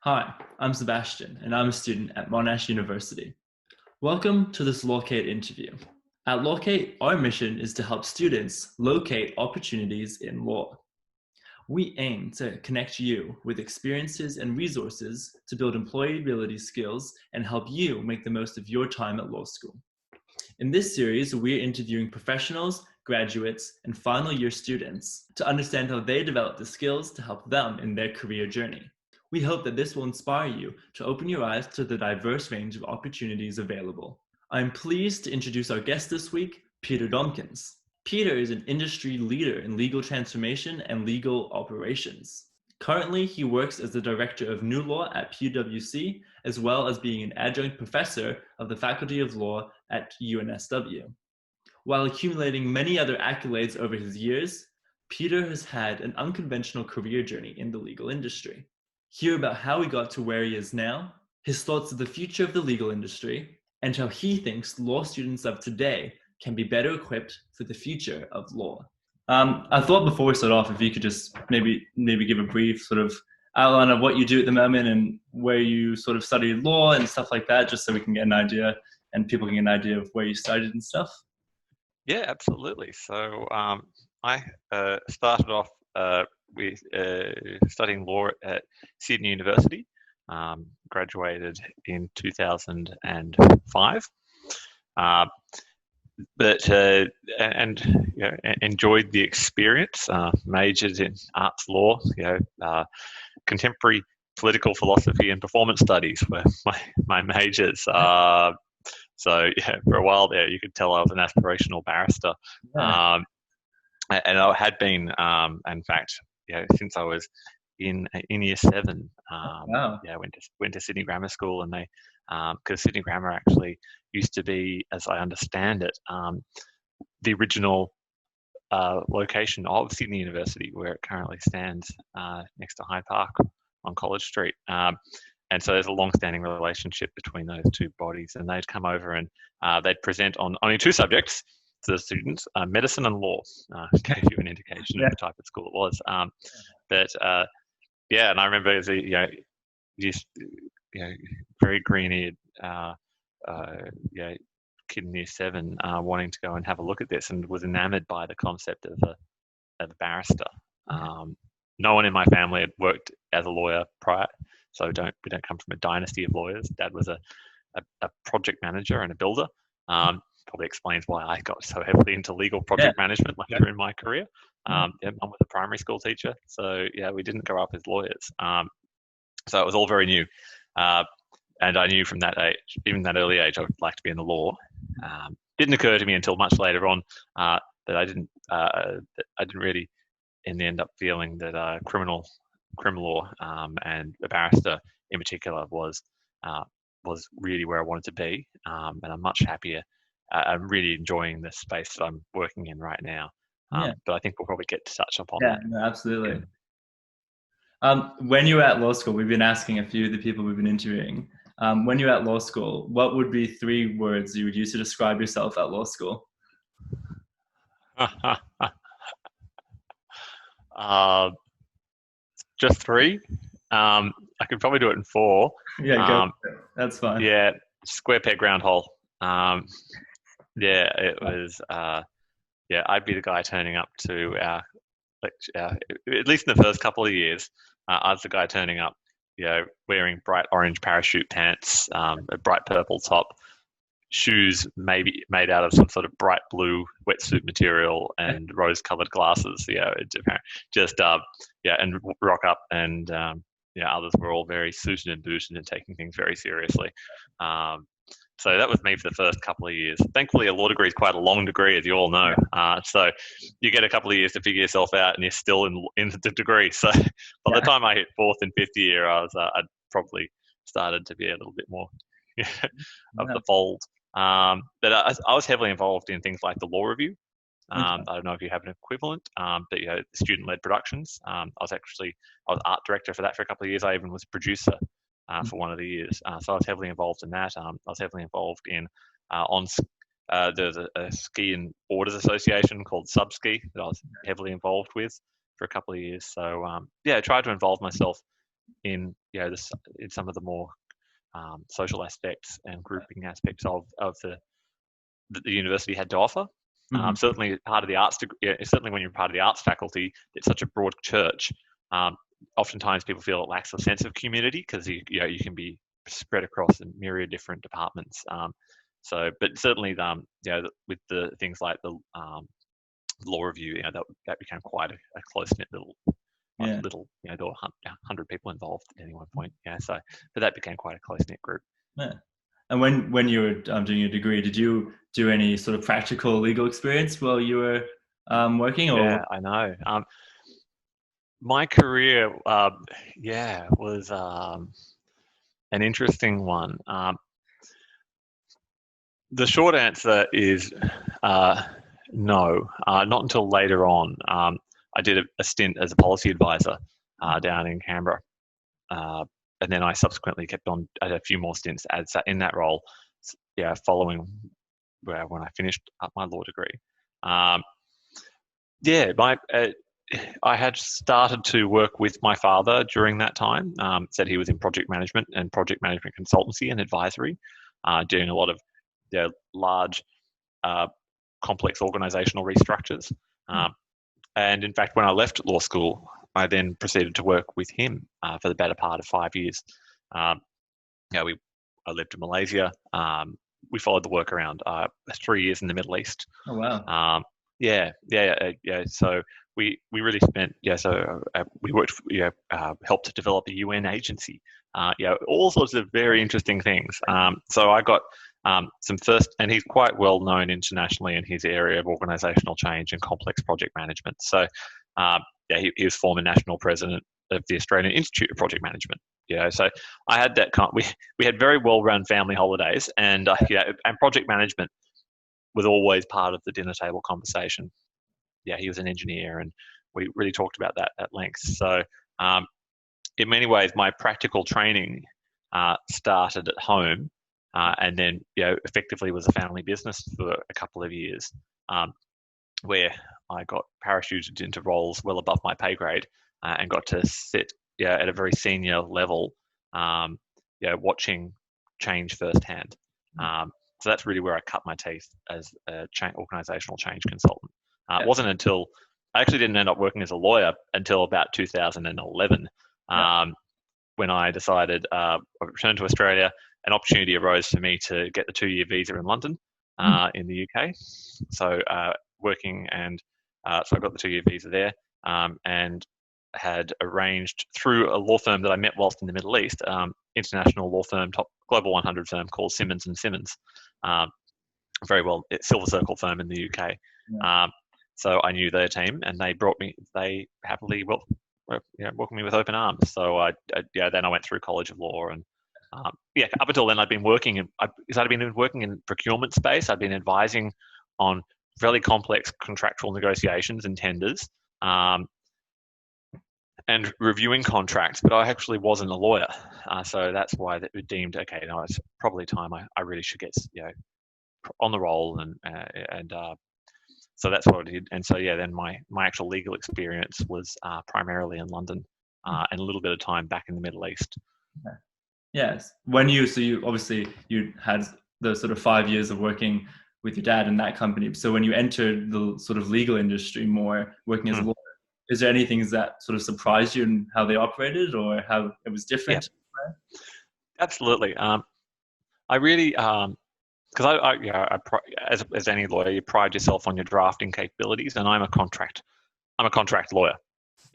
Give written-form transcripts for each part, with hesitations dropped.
Hi, I'm Sebastian, and I'm a student at Monash University. Welcome to this Lawcate interview. At Lawcate, our mission is to help students locate opportunities in law. We aim to connect you with experiences and resources to build employability skills and help you make the most of your time at law school. In this series, we're interviewing professionals, graduates, and final year students to understand how they develop the skills to help them in their career journey. We hope that this will inspire you to open your eyes to the diverse range of opportunities available. I'm pleased to introduce our guest this week, Peter Dombkins. Peter is an industry leader in legal transformation and legal operations. Currently, he works as the Director of NewLaw at PwC, as well as being an adjunct professor of the Faculty of Law at UNSW. While accumulating many other accolades over his years, Peter has had an unconventional career journey in the legal industry. Hear about how he got to where he is now, his thoughts of the future of the legal industry, and how he thinks law students of today can be better equipped for the future of law. I thought before we start off, if you could just maybe give a brief sort of outline of what you do at the moment and where you sort of study law and stuff like that, just so we can get an idea and people can get an idea of where you studied and stuff. Yeah, absolutely. So I started off with studying law at Sydney University, graduated in 2005. But enjoyed the experience. Majored in arts law, contemporary political philosophy and performance studies were my majors. So yeah, for a while there, you could tell I was an aspirational barrister, Yeah. and I had been, in fact, since I was in year seven. Wow. Yeah, went to Sydney Grammar School, and they, because Sydney Grammar actually used to be, as I understand it, the original location of Sydney University, where it currently stands next to Hyde Park on College Street. And so there's a long-standing relationship between those two bodies, and they'd come over and they'd present on only two subjects to the students: medicine and law. Gave you an indication of the type of school it was. But yeah, and I remember as a just very green-eared kid in year seven, wanting to go and have a look at this, and was enamored by the concept of a barrister. No one in my family had worked as a lawyer prior, so we don't come from a dynasty of lawyers. Dad was a project manager and a builder. Probably explains why I got so heavily into legal project management later in my career. Mum was a primary school teacher, so yeah, we didn't grow up as lawyers. So it was all very new, and I knew from that age, even that early age, I would like to be in the law. Didn't occur to me until much later on that I didn't really in the end up feeling that criminal law and a barrister in particular was really where I wanted to be, and I'm much happier. I'm really enjoying the space that I'm working in right now. But I think we'll probably get to touch upon that. No, absolutely. When you were at law school, we've been asking a few of the people we've been interviewing. When you were at law school, what would be 3 words you would use to describe yourself at law school? Just 3. I could probably do it in 4. Yeah, go. That's fine. Yeah, square peg round hole. Yeah, it was. Yeah, I'd be the guy turning up to our lecture, at least in the first couple of years. I was the guy turning up, wearing bright orange parachute pants, a bright purple top, shoes maybe made out of some sort of bright blue wetsuit material, and rose-colored glasses. And rock up, and others were all very suited and booted and taking things very seriously. So that was me for the first couple of years. Thankfully, a law degree is quite a long degree, as you all know. So you get a couple of years to figure yourself out, and you're still in the degree. So by the time I hit 4th and 5th year, I'd probably started to be a little bit more of the fold. But I was heavily involved in things like the law review. I don't know if you have an equivalent, but student-led productions. I was art director for that for a couple of years. I even was producer for one of the years. So I was heavily involved in that. I was heavily involved in there's a ski and boarders association called Subski that I was heavily involved with for a couple of years. So I tried to involve myself in in some of the more social aspects and grouping aspects of the university had to offer. Mhm. Certainly part of the arts, certainly when you're part of the arts faculty, it's such a broad church. Oftentimes people feel it lacks a sense of community because you can be spread across a myriad different departments. But certainly with the things like the law review, that became quite a close knit Yeah. there were 100 people involved at any one point. But that became quite a close knit group. Yeah. And when you were doing your degree, did you do any sort of practical legal experience while you were working? Or Yeah, I know. My career, was an interesting one. The short answer is no, not until later on. I did a stint as a policy advisor down in Canberra, and then I subsequently kept on. I had a few more stints in that role. Following when I finished up my law degree. I had started to work with my father during that time. Said he was in project management and project management consultancy and advisory, doing a lot of large, complex organizational restructures. And in fact, when I left law school, I then proceeded to work with him for the better part of 5 years. I lived in Malaysia. We followed the work around 3 years in the Middle East. oh wow, So we really spent we worked helped to develop a UN agency. All sorts of very interesting things. So I got some first, and he's quite well known internationally in his area of organizational change and complex project management. So he was former national president of the Australian Institute of Project Management. So I had that we had very well run family holidays, and and project management was always part of the dinner table conversation. He was an engineer, and we really talked about that at length. So in many ways, my practical training started at home, and then effectively was a family business for a couple of years, where I got parachuted into roles well above my pay grade, and got to sit at a very senior level, watching change firsthand. So that's really where I cut my teeth as a organizational change consultant. It wasn't until I actually didn't end up working as a lawyer until about 2011, when I decided I returned to Australia. An opportunity arose for me to get the 2-year visa in London, in the UK. So working so I got the 2-year visa there, and had arranged through a law firm that I met whilst in the Middle East, international law firm, top global 100 firm called Simmons and Simmons, very well, Silver Circle firm in the UK. So I knew their team, and they happily welcomed me with open arms. So then I went through College of Law, and up until then I'd been working in procurement space. I'd been advising on fairly complex contractual negotiations and tenders, and reviewing contracts, but I actually wasn't a lawyer. So that's why it deemed, okay, no, it's probably time I really should get on the roll, and so that's what I did. And so then my actual legal experience was primarily in London, and a little bit of time back in the Middle East. Yes. So you obviously you had the sort of 5 years of working with your dad in that company. So when you entered the sort of legal industry more, working as a lawyer, is there anything that sort of surprised you in how they operated or how it was different? Yeah. Absolutely. I really, because as any lawyer, you pride yourself on your drafting capabilities, and I'm a contract lawyer,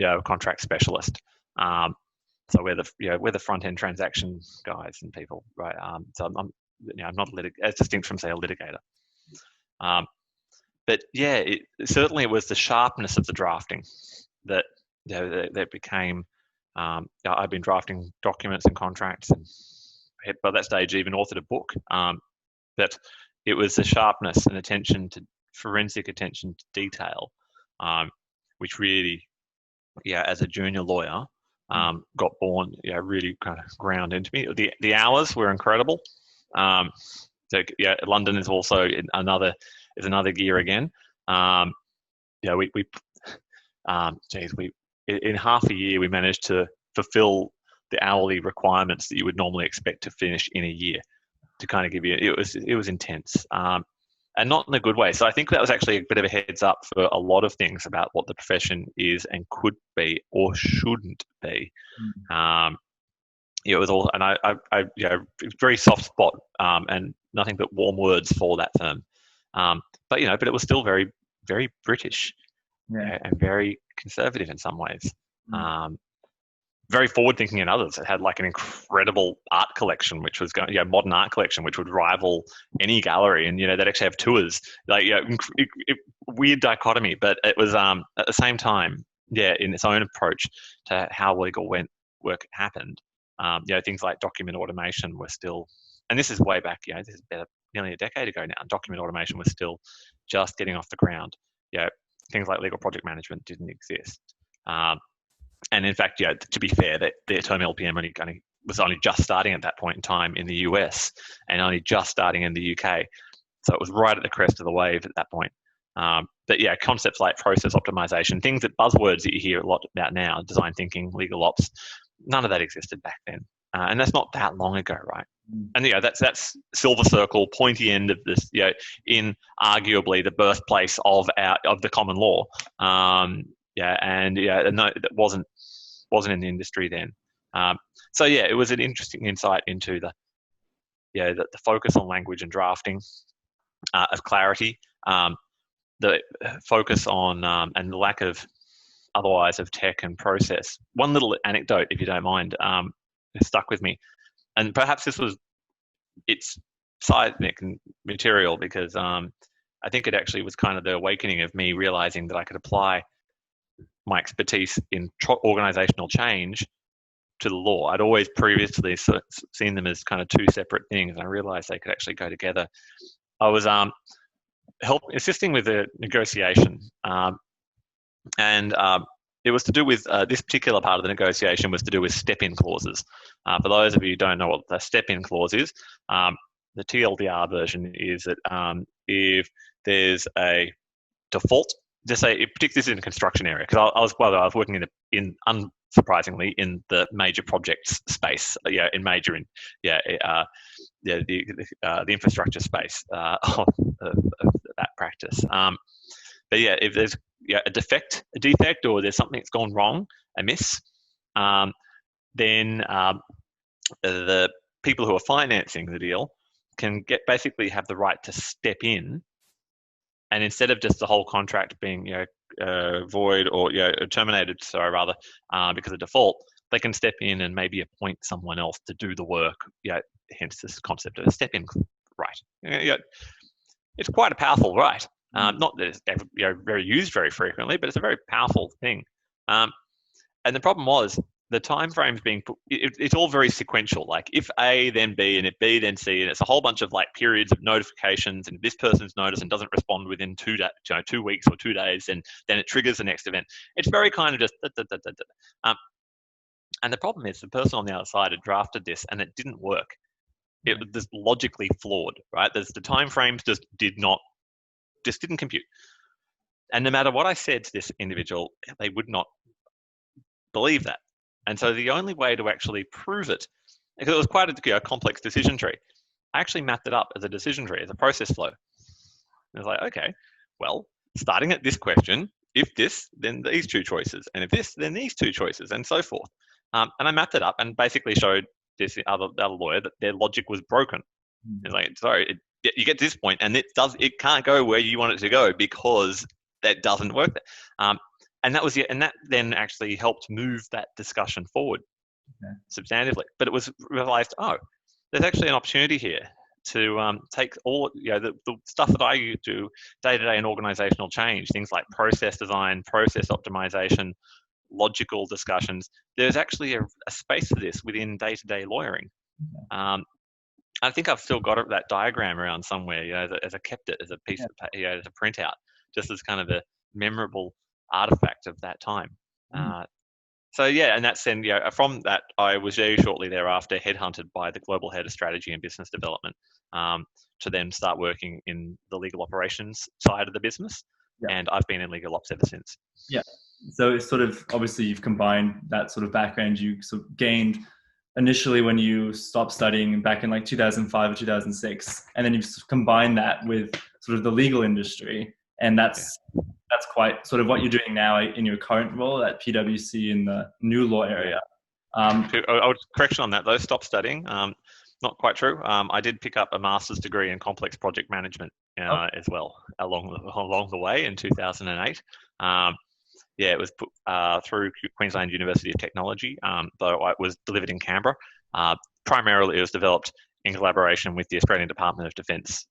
a contract specialist. So we're the front end transaction guys and people, right? So I'm not as distinct from say a litigator. But certainly it was the sharpness of the drafting that that became. I've been drafting documents and contracts, and had by that stage even authored a book. But it was the sharpness and forensic attention to detail, which really, as a junior lawyer, got born, really kind of ground into me. The hours were incredible. London is also another gear again. We in half a year we managed to fulfill the hourly requirements that you would normally expect to finish in a year. To kind of give you, it was intense, and not in a good way. So I think that was actually a bit of a heads up for a lot of things about what the profession is and could be or shouldn't be. It was all, and I very soft spot, and nothing but warm words for that firm. But it was still very, very British, and very conservative in some ways. Very forward thinking in others. It had like an incredible art collection, which was going, modern art collection, which would rival any gallery. And, they'd actually have tours, weird dichotomy, but it was, at the same time, in its own approach to how legal work happened. Things like document automation were still, and this is way back, this is nearly a decade ago now. Document automation was still just getting off the ground. Things like legal project management didn't exist. And in fact, to be fair, that the term LPM was only just starting at that point in time in the US and only just starting in the UK. So it was right at the crest of the wave at that point. But concepts like process optimization, things that buzzwords that you hear a lot about now, design thinking, legal ops, none of that existed back then. And that's not that long ago, right? And that's silver circle, pointy end of this, in arguably the birthplace of the common law. No, that wasn't in the industry then. It was an interesting insight into the focus on language and drafting, of clarity, the focus on and the lack of otherwise of tech and process. One little anecdote, if you don't mind, stuck with me, and perhaps it's seismic material because I think it actually was kind of the awakening of me realizing that I could apply my expertise in organizational change to the law. I'd always previously seen them as kind of two separate things, and I realized they could actually go together. I was assisting with a negotiation, and it was to do with this particular part of the negotiation was to do with step-in clauses. For those of you who don't know what the step-in clause is, the TLDR version is that if there's a default, just say, particularly this is in the construction area, because I was working unsurprisingly in the major projects space, the infrastructure space of that practice. But if there's a defect, or there's something that's gone wrong, amiss, then the people who are financing the deal can basically have the right to step in, and instead of just the whole contract being void or terminated, because of default, they can step in and maybe appoint someone else to do the work. Hence this concept of a step-in right. It's quite a powerful right. Not that it's very used very frequently, but it's a very powerful thing. And the problem was the time frames being put, it's all very sequential. Like if A, then B, and if B, then C, and it's a whole bunch of like periods of notifications, and this person's notice and doesn't respond within 2 weeks or 2 days, and then it triggers the next event. It's very kind of just and the problem is the person on the other side had drafted this and it didn't work. It was just logically flawed, right? The time frames just didn't compute. And no matter what I said to this individual, they would not believe that. And so the only way to actually prove it, because it was quite a complex decision tree, I actually mapped it up as a decision tree, as a process flow. And I was like, okay, well, starting at this question, if this, then these two choices, and if this, then these two choices, and so forth. And I mapped it up and basically showed this other lawyer that their logic was broken. It's like, sorry, you get to this point, and it can't go where you want it to go because that doesn't work. And that then actually helped move that discussion forward substantively. But it was realized, there's actually an opportunity here to take all the stuff that I do day to day in organizational change, things like process design, process optimization, logical discussions. There's actually a space for this within day to day lawyering. I think I've still got that diagram around somewhere, as I kept it as a piece of, as a printout, just as kind of a memorable artifact of that time. And that's then, from that, I was very shortly thereafter headhunted by the global head of strategy and business development to then start working in the legal operations side of the business. And I've been in legal ops ever since. So it's sort of, obviously you've combined that sort of background you sort of gained initially when you stopped studying back in like 2005 or 2006, and then you've combined that with sort of the legal industry, and that's quite sort of what you're doing now in your current role at PwC in the new law area. I would correction on that though. Stop studying. Not quite true. I did pick up a master's degree in complex project management as well along the way in 2008. It was put through Queensland University of Technology, though it was delivered in Canberra. Primarily, it was developed in collaboration with the Australian Department of Defence.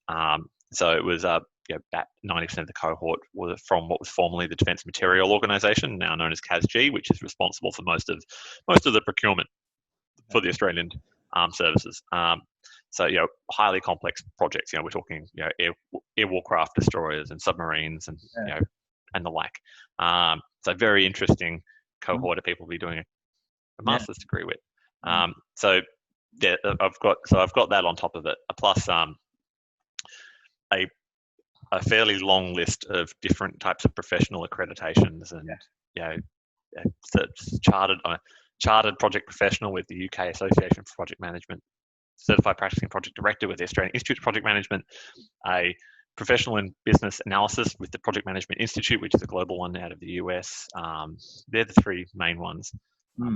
So it was about 90% of the cohort was from what was formerly the Defence Material Organisation, now known as CASG, which is responsible for most of the procurement for the Australian armed services. So highly complex projects. We're talking air warcraft destroyers and submarines and and the like. So very interesting cohort of people to be doing a master's degree with. So I've got that on top of it. Plus a fairly long list of different types of professional accreditations and chartered project professional with the UK Association for Project Management, certified practicing project director with the Australian Institute of Project Management, a professional in business analysis with the Project Management Institute, which is a global one out of the US. They're the three main ones.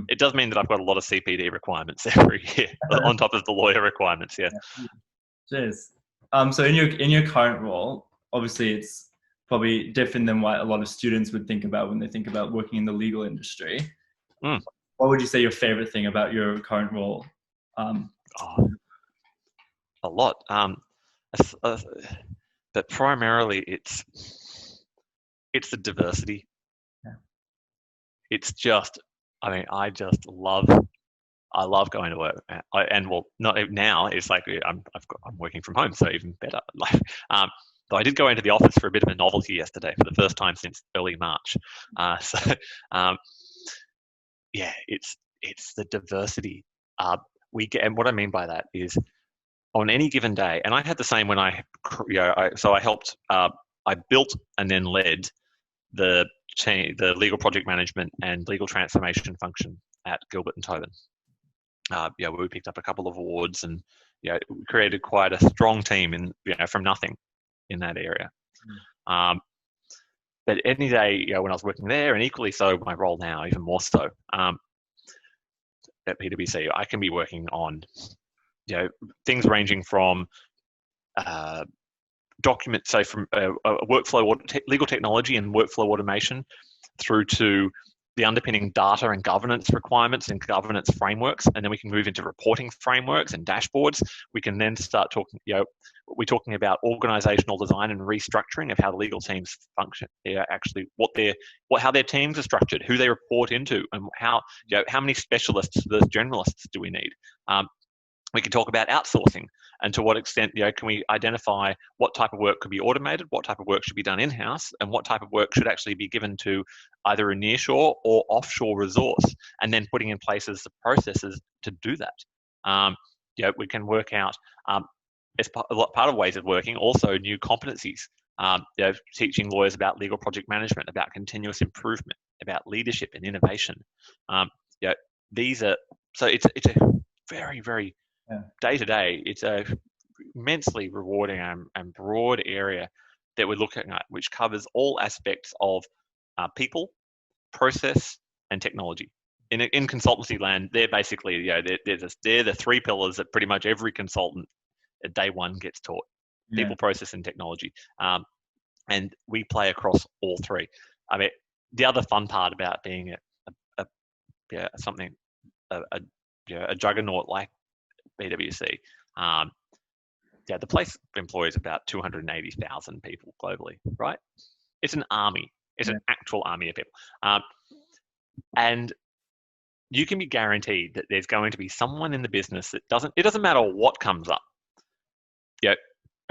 It does mean that I've got a lot of CPD requirements every year on top of the lawyer requirements. Cheers. So in your current role, obviously it's probably different than what a lot of students would think about when they think about working in the legal industry. What would you say your favorite thing about your current role? A lot. But primarily it's the diversity. It's just, I love going to work, now it's like I'm working from home, so even better. Though I did go into the office for a bit of a novelty yesterday for the first time since early March. It's the diversity we get, and what I mean by that is on any given day, and I had the same when I helped, I built and then led the legal project management and legal transformation function at Gilbert and Tobin. We picked up a couple of awards and created quite a strong team from nothing in that area. But any day, when I was working there, and equally so my role now, even more so at PwC, I can be working on things ranging from documents, say from workflow legal technology and workflow automation, through to the underpinning data and governance requirements and governance frameworks, and then we can move into reporting frameworks and dashboards. We can then start talking, we're talking about organizational design and restructuring of how the legal teams function. Actually, how their teams are structured, who they report into, and how many specialists versus generalists do we need. We can talk about outsourcing and to what extent can we identify what type of work could be automated, what type of work should be done in-house, and what type of work should actually be given to either a nearshore or offshore resource, and then putting in places the processes to do that. We can work out as part of ways of working also new competencies. Teaching lawyers about legal project management, about continuous improvement, about leadership and innovation. These are it's a very, very day to day, it's a immensely rewarding and broad area that we're looking at, which covers all aspects of people, process, and technology. In consultancy land, they're basically they're the three pillars that pretty much every consultant at day one gets taught: people, process, and technology. And we play across all three. I mean, the other fun part about being a juggernaut like PwC, the place employs about 280,000 people globally, right? It's an army. It's an actual army of people. And you can be guaranteed that there's going to be someone in the business that it doesn't matter what comes up. And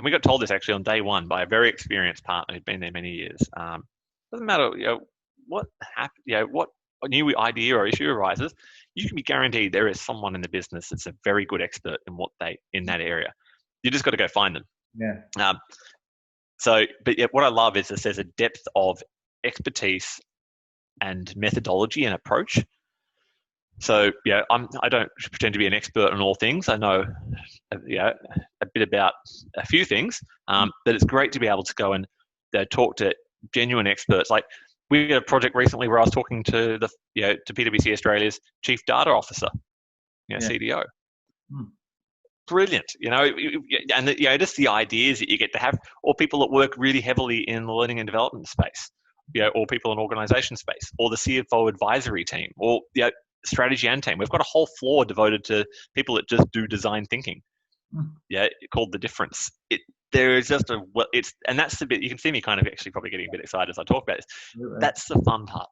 we got told this actually on day one by a very experienced partner who'd been there many years. Doesn't matter, what happened, what new idea or issue arises, you can be guaranteed there is someone in the business that's a very good expert in that area. You just got to go find them. But what I love is that there's a depth of expertise and methodology and approach So yeah, I don't pretend to be an expert on all things. I know, a bit about a few things, but it's great to be able to go and talk to genuine experts. Like we had a project recently where I was talking to to PwC Australia's Chief Data Officer, CDO. Brilliant, and just the ideas that you get to have, or people that work really heavily in the learning and development space, or people in organization space, or the CFO advisory team, or strategy and team. We've got a whole floor devoted to people that just do design thinking. Called The Difference. There is just and that's the bit you can see me kind of actually probably getting a bit excited as I talk about this. That's the fun part.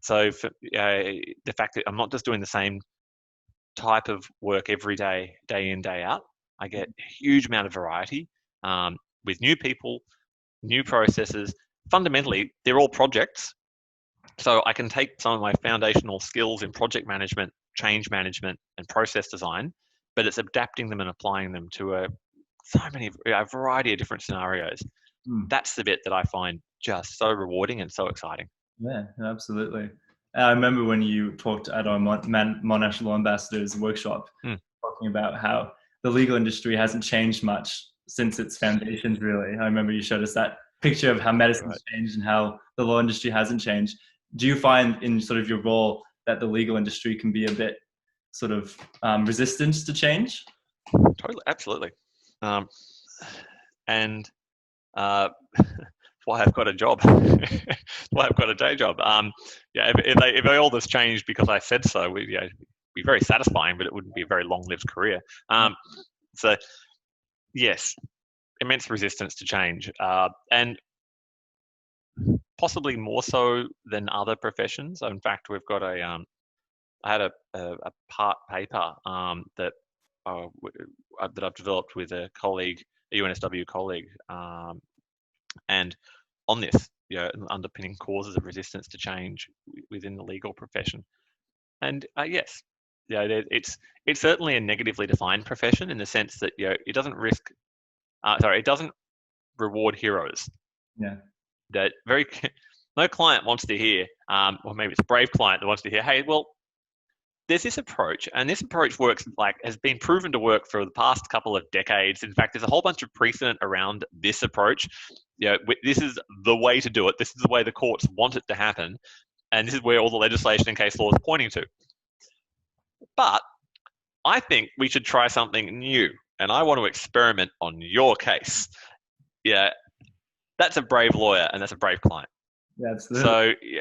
So for, the fact that I'm not just doing the same type of work every day, day in, day out. I get a huge amount of variety with new people, new processes. Fundamentally, they're all projects. So I can take some of my foundational skills in project management, change management, and process design, but it's adapting them and applying them to a variety of different scenarios. That's the bit that I find just so rewarding and so exciting. Yeah, absolutely. I remember when you talked at our Monash Law Ambassadors workshop, talking about how the legal industry hasn't changed much since its foundations, really. I remember you showed us that picture of how medicine's changed and how the law industry hasn't changed. Do you find in sort of your role that the legal industry can be a bit sort of resistant to change? Totally, absolutely. And why I've got a job, why I've got a day job. If they all this changed because I said so, it'd be very satisfying, but it wouldn't be a very long-lived career. So yes, immense resistance to change, and possibly more so than other professions. In fact, we've got I had a part paper that I've developed with a colleague, a UNSW colleague, and on this, underpinning causes of resistance to change within the legal profession. And yes, it's certainly a negatively defined profession in the sense that it doesn't it doesn't reward heroes. That no client wants to hear, or maybe it's a brave client that wants to hear, hey, well, there's this approach, and this approach has been proven to work for the past couple of decades. In fact, there's a whole bunch of precedent around this approach. This is the way to do it. This is the way the courts want it to happen, and this is where all the legislation and case law is pointing to. But I think we should try something new, and I want to experiment on your case. That's a brave lawyer, and that's a brave client. Absolutely.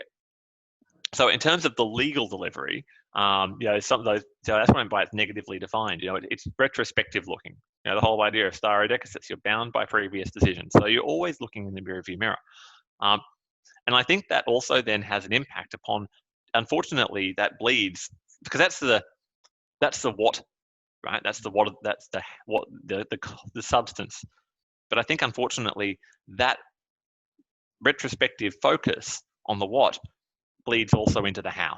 So in terms of the legal delivery, some of those. So that's what I mean by it's negatively defined. It's retrospective looking. The whole idea of stare decisis, you're bound by previous decisions, so you're always looking in the rearview mirror. And I think that also then has an impact upon. Unfortunately, that bleeds because that's the what, right? That's the what. That's the substance. But I think unfortunately that retrospective focus on the what bleeds also into the how.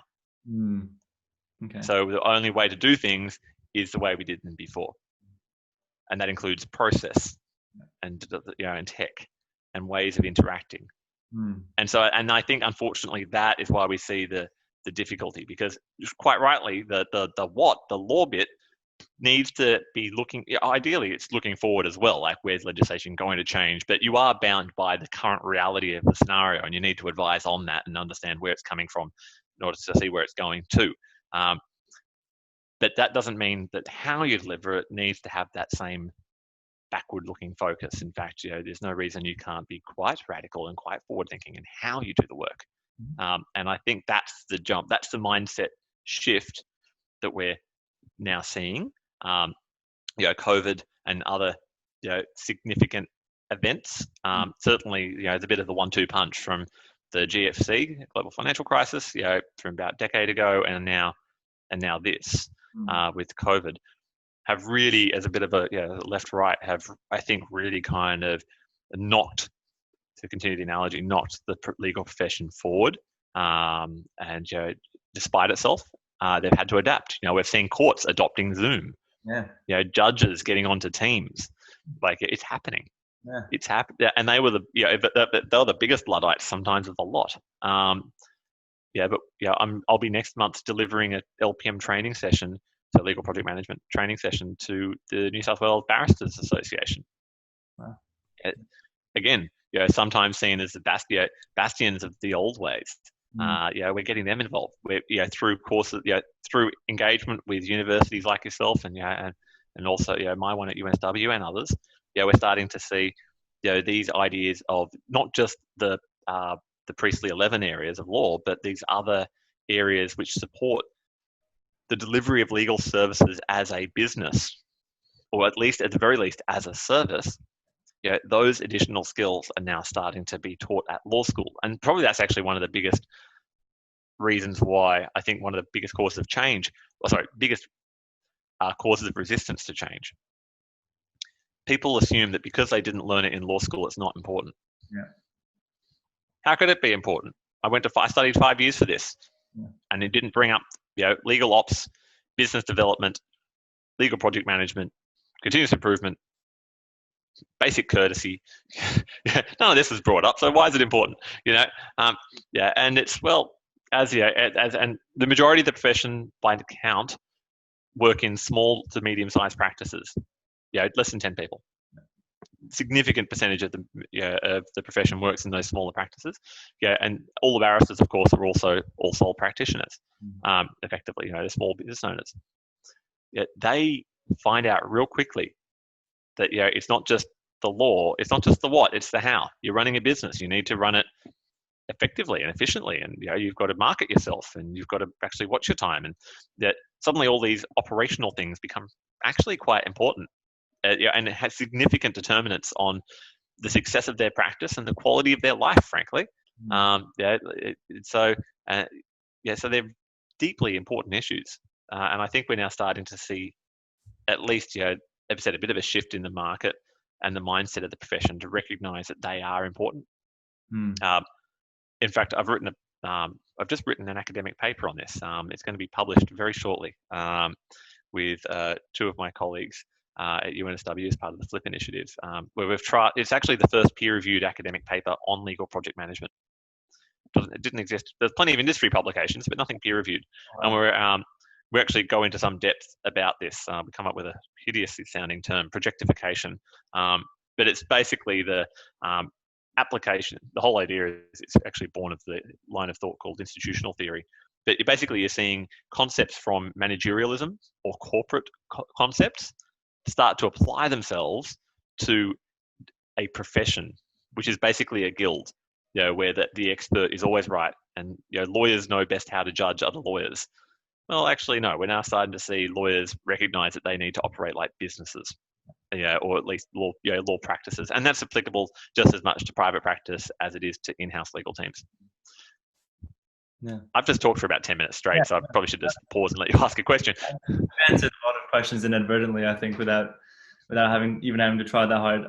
Okay. So the only way to do things is the way we did them before, and that includes process and and tech and ways of interacting. And so, and I think unfortunately that is why we see the difficulty, because quite rightly the law bit needs to be looking. Ideally, it's looking forward as well. Like, where's legislation going to change? But you are bound by the current reality of the scenario, and you need to advise on that and understand where it's coming from in order to see where it's going to. But that doesn't mean that how you deliver it needs to have that same backward-looking focus. In fact, there's no reason you can't be quite radical and quite forward-thinking in how you do the work. And I think that's the jump. That's the mindset shift that we're now seeing. COVID and other significant events. Certainly, it's a bit of the 1-2 punch from the GFC, global financial crisis, from about a decade ago, and now this with COVID, have really, as a bit of a left-right, have, I think, really kind of knocked, to continue the analogy, knocked the legal profession forward. And despite itself, they've had to adapt. We've seen courts adopting Zoom. Judges getting onto Teams. Like, it's happening. It's happened, and they were the they were the biggest Luddites sometimes of the lot. but I'll be next month delivering a LPM training session, so legal project management training session, to the New South Wales Barristers Association. Wow. Again, sometimes seen as the bastions of the old ways. We're getting them involved. We're, through courses, through engagement with universities like yourself, and also, my one at UNSW and others. We're starting to see, these ideas of not just the priestly 11 areas of law, but these other areas which support the delivery of legal services as a business, or at least, at the very least, as a service. Those additional skills are now starting to be taught at law school. And probably that's actually one of the biggest reasons why I think one of the biggest causes of change, biggest causes of resistance to change. People assume that because they didn't learn it in law school, it's not important. Yeah. How could it be important? I studied 5 years for this, and it didn't bring up, legal ops, business development, legal project management, continuous improvement, basic courtesy. None of this was brought up, so why is it important? And it's, and the majority of the profession, by count, work in small to medium-sized practices. Less than 10 people. Significant percentage of the profession works in those smaller practices. And all the barristers, of course, are also all sole practitioners. Effectively, they're small business owners. They find out real quickly that it's not just the law, it's not just the what, it's the how. You're running a business. You need to run it effectively and efficiently, and you've got to market yourself, and you've got to actually watch your time, and that suddenly all these operational things become actually quite important, and it has significant determinants on the success of their practice and the quality of their life, frankly. So they're deeply important issues, and I think we're now starting to see, at least, I've said, a bit of a shift in the market and the mindset of the profession to recognise that they are important. In fact, I've just written an academic paper on this. It's going to be published very shortly with 2 of my colleagues at UNSW as part of the FLIP initiative, where we've tried. It's actually the first peer-reviewed academic paper on legal project management. It didn't exist. There's plenty of industry publications, but nothing peer-reviewed. And we actually go into some depth about this. We come up with a hideously sounding term, projectification. But it's basically the application. The whole idea is it's actually born of the line of thought called institutional theory. But basically, you're seeing concepts from managerialism or corporate concepts start to apply themselves to a profession, which is basically a guild, where the expert is always right, and lawyers know best how to judge other lawyers. Well, actually, no. We're now starting to see lawyers recognise that they need to operate like businesses, or at least law practices, and that's applicable just as much to private practice as it is to in-house legal teams. Yeah. I've just talked for about 10 minutes straight, so I probably should just pause and let you ask a question. I answered a lot of questions inadvertently, I think, without having to try that hard.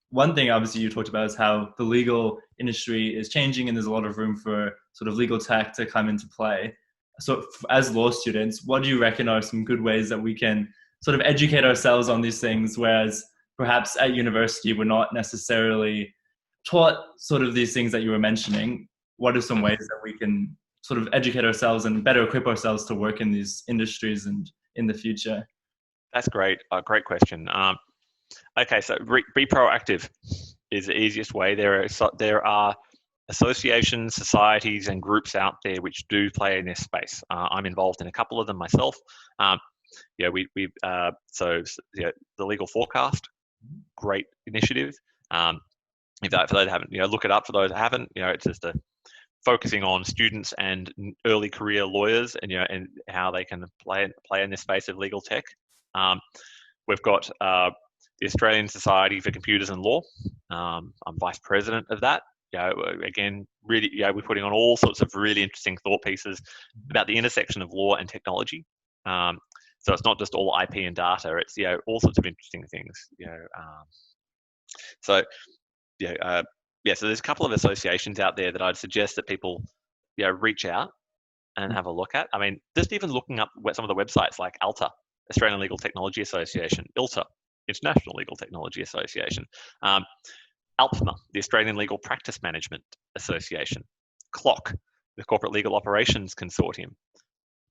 One thing, obviously, you talked about is how the legal industry is changing, and there's a lot of room for sort of legal tech to come into play. So as law students, what do you reckon are some good ways that we can sort of educate ourselves on these things, whereas perhaps at university we're not necessarily taught sort of these things that you were mentioning? What are some ways that we can sort of educate ourselves and better equip ourselves to work in these industries and in the future? That's great. Great question. Okay, so be proactive is the easiest way. There are associations, societies, and groups out there which do play in this space. I'm involved in a couple of them myself. The Legal Forecast, great initiative. For those that haven't, look it up. For those that haven't, it's just focusing on students and early career lawyers, and how they can play in this space of legal tech. We've got the Australian Society for Computers and Law. I'm vice president of that. Again, really, we're putting on all sorts of really interesting thought pieces about the intersection of law and technology. So it's not just all IP and data; it's all sorts of interesting things. So there's a couple of associations out there that I'd suggest that people reach out and have a look at. I mean, just even looking up some of the websites like ALTA, Australian Legal Technology Association, ILTA, International Legal Technology Association, ALPMA, the Australian Legal Practice Management Association, CLOC, the Corporate Legal Operations Consortium.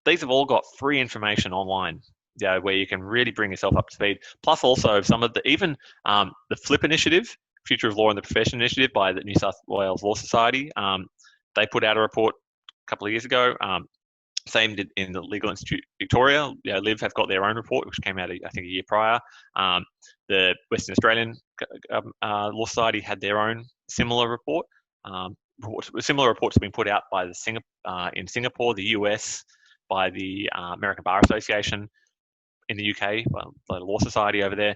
These have all got free information online, where you can really bring yourself up to speed. Plus, also some of even the FLIP initiative, Future of Law in the Profession initiative by the New South Wales Law Society. They put out a report a couple of years ago. Same did in the Legal Institute Victoria. LIV have got their own report, which came out, I think, a year prior. The Western Australian Law Society had their own similar report. Similar reports have been put out by in Singapore, the US, by the American Bar Association, in the UK, by the Law Society over there.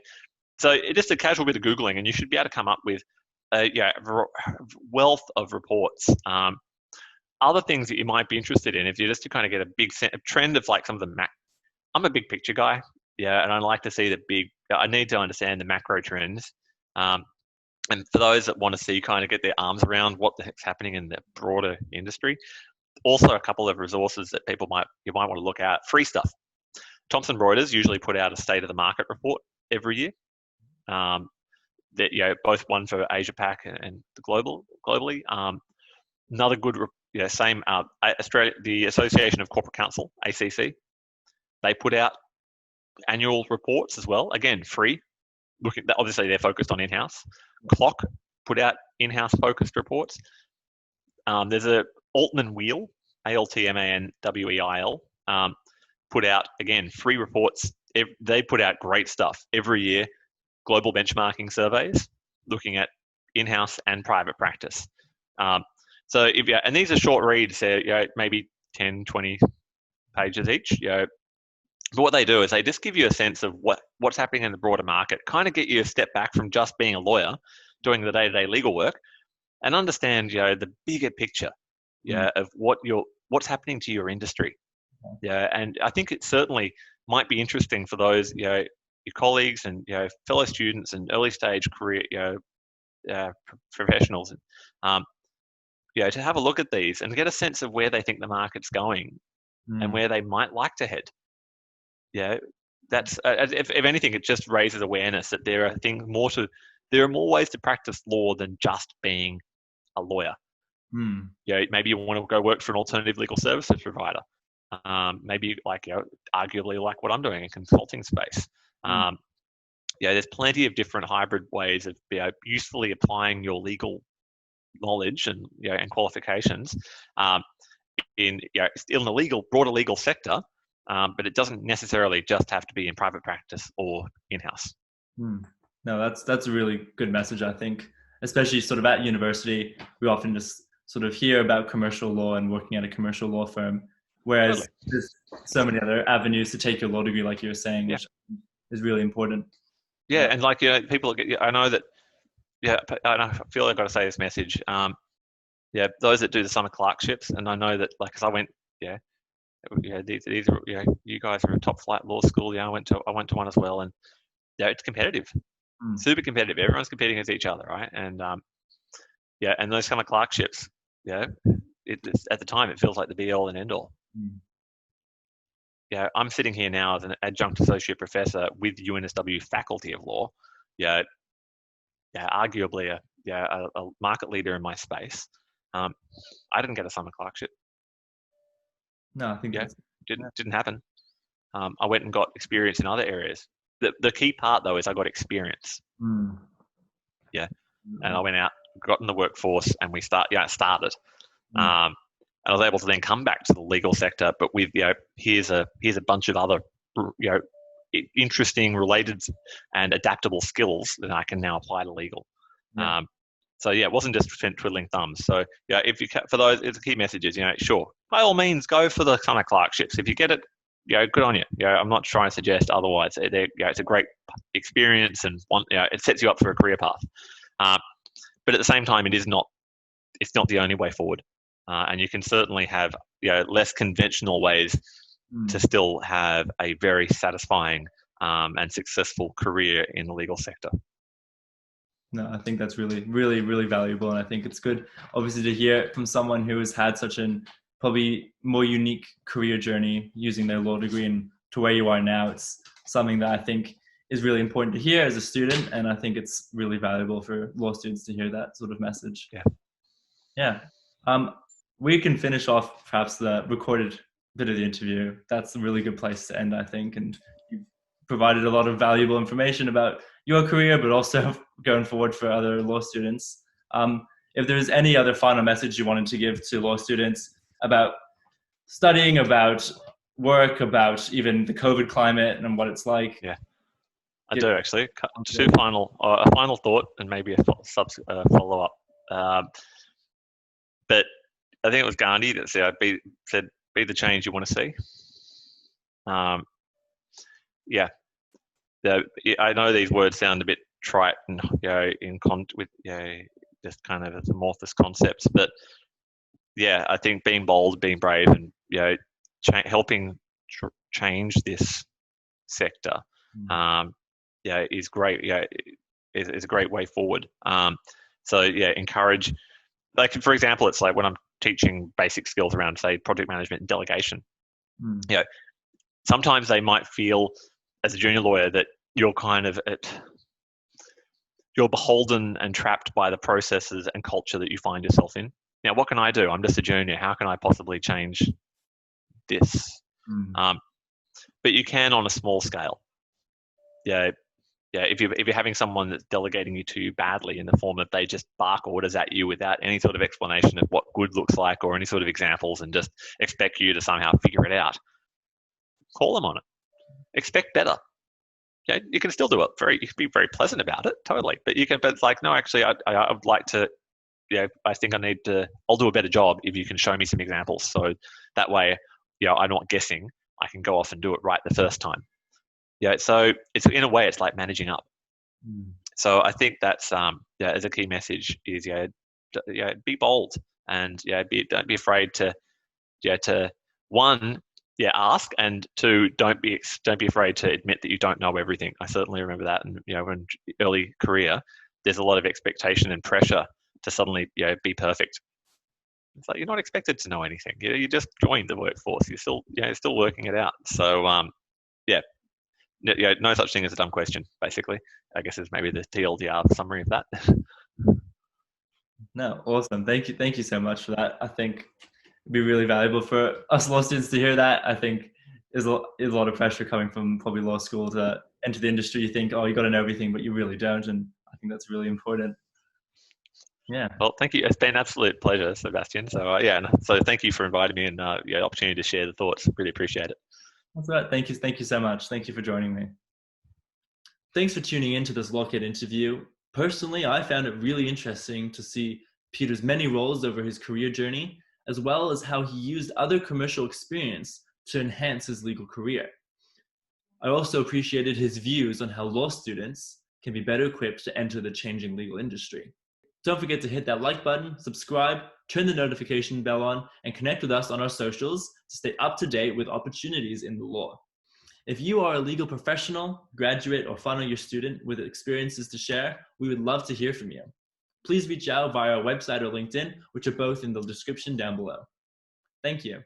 So just a casual bit of Googling, and you should be able to come up with a wealth of reports. Other things that you might be interested in, if you're just to kind of get a trend of like some of the I'm a big picture guy, and I like to see I need to understand the macro trends. And for those that want to see, kind of get their arms around what the heck's happening in the broader industry, also a couple of resources that you might want to look at. Free stuff. Thomson Reuters usually put out a state of the market report every year. That both one for Asia Pac and globally. Another good, Australia, the Association of Corporate Counsel, ACC, they put out annual reports as well. Again, free. Obviously, they're focused on in-house. Clock put out in-house focused reports. There's a Altman Wheel, ALTMANWEIL, put out, again, free reports. They put out great stuff every year. Global benchmarking surveys looking at in-house and private practice. So and these are short reads, maybe 10, 20 pages each. But what they do is they just give you a sense of what's happening in the broader market, kind of get you a step back from just being a lawyer, doing the day-to-day legal work, and understand the bigger picture of what's happening to your industry. And I think it certainly might be interesting for those your colleagues and fellow students and early stage career professionals, to have a look at these and get a sense of where they think the market's going and where they might like to head. That's if anything, it just raises awareness that there are more ways to practice law than just being a lawyer. Maybe you want to go work for an alternative legal services provider. Maybe arguably like what I'm doing in consulting space. There's plenty of different hybrid ways of usefully applying your legal knowledge and qualifications in the broader legal sector, but it doesn't necessarily just have to be in private practice or in-house. No, that's a really good message. I think, especially sort of at university, we often just sort of hear about commercial law and working at a commercial law firm, whereas there's so many other avenues to take your law degree, like you were saying, which is really important. And people I know that. I feel I've got to say this message. Those that do the summer clerkships, and I know that, because I went, these are, you guys are a top flight law school. I went to one as well, and it's competitive, super competitive. Everyone's competing against each other, right? And and those summer clerkships, at the time it feels like the be all and end all. I'm sitting here now as an adjunct associate professor with UNSW Faculty of Law. Arguably a market leader in my space. I didn't get a summer clerkship. No, I think didn't happen. I went and got experience in other areas. The key part though is I got experience. And I went out, got in the workforce, and we started. And I was able to then come back to the legal sector, but with here's a bunch of other interesting, related, and adaptable skills that I can now apply to legal. So it wasn't just twiddling thumbs. So for those, it's a key message is sure, by all means go for the summer clerkships. If you get it, good on you. I'm not trying to suggest otherwise. It's a great experience and it sets you up for a career path. But at the same time, it's not the only way forward. And you can certainly have less conventional ways to still have a very satisfying and successful career in the legal sector. No, I think that's really, really, really valuable. And I think it's good, obviously, to hear from someone who has had such an probably more unique career journey using their law degree and to where you are now. It's something that I think is really important to hear as a student. And I think it's really valuable for law students to hear that sort of message. we can finish off perhaps the recorded bit of the interview. That's a really good place to end, I think. And you've provided a lot of valuable information about your career, but also going forward for other law students. If there's any other final message you wanted to give to law students about studying, about work, about even the COVID climate and what it's like. Yeah, I do actually. Just a final thought and maybe a follow up. But I think it was Gandhi that said, "Be the change you want to see." Yeah, I know these words sound a bit trite and with just kind of as amorphous concepts, but yeah, I think being bold, being brave, and helping change this sector, is great. Is a great way forward. So encourage. Like for example, it's like when I'm teaching basic skills around, say, project management and delegation. Sometimes they might feel as a junior lawyer that you're kind of you're beholden and trapped by the processes and culture that you find yourself in. Now, what can I do? I'm just a junior. How can I possibly change this? But you can on a small scale. If you're having someone that's delegating you to you badly in the form of they just bark orders at you without any sort of explanation of what good looks like or any sort of examples and just expect you to somehow figure it out, call them on it. Expect better. You can still do it. You can be very pleasant about it, totally. But it's like, no, actually, I would like to. I think I'll do a better job if you can show me some examples. So that way, I'm not guessing. I can go off and do it right the first time. So it's in a way, it's like managing up. So I think that's as a key message is be bold and don't be afraid to one ask, and two, don't be afraid to admit that you don't know everything. I certainly remember that, and in early career, there's a lot of expectation and pressure to suddenly be perfect. It's like you're not expected to know anything. You just joined the workforce. You're still working it out. So no such thing as a dumb question, basically, I guess is maybe the TLDR summary of that. No, awesome. Thank you so much for that. I think it'd be really valuable for us law students to hear that. I think there's a lot of pressure coming from probably law school to enter the industry. You think, oh, you got to know everything, but you really don't. And I think that's really important. Yeah. Well, thank you. It's been an absolute pleasure, Sebastian. So so thank you for inviting me and the opportunity to share the thoughts. Really appreciate it. That's right. Thank you so much. Thank you for joining me. Thanks for tuning in to this Lawcate interview. Personally, I found it really interesting to see Peter's many roles over his career journey, as well as how he used other commercial experience to enhance his legal career. I also appreciated his views on how law students can be better equipped to enter the changing legal industry. Don't forget to hit that like button, subscribe, turn the notification bell on, and connect with us on our socials to stay up to date with opportunities in the law. If you are a legal professional, graduate, or final year student with experiences to share, we would love to hear from you. Please reach out via our website or LinkedIn, which are both in the description down below. Thank you.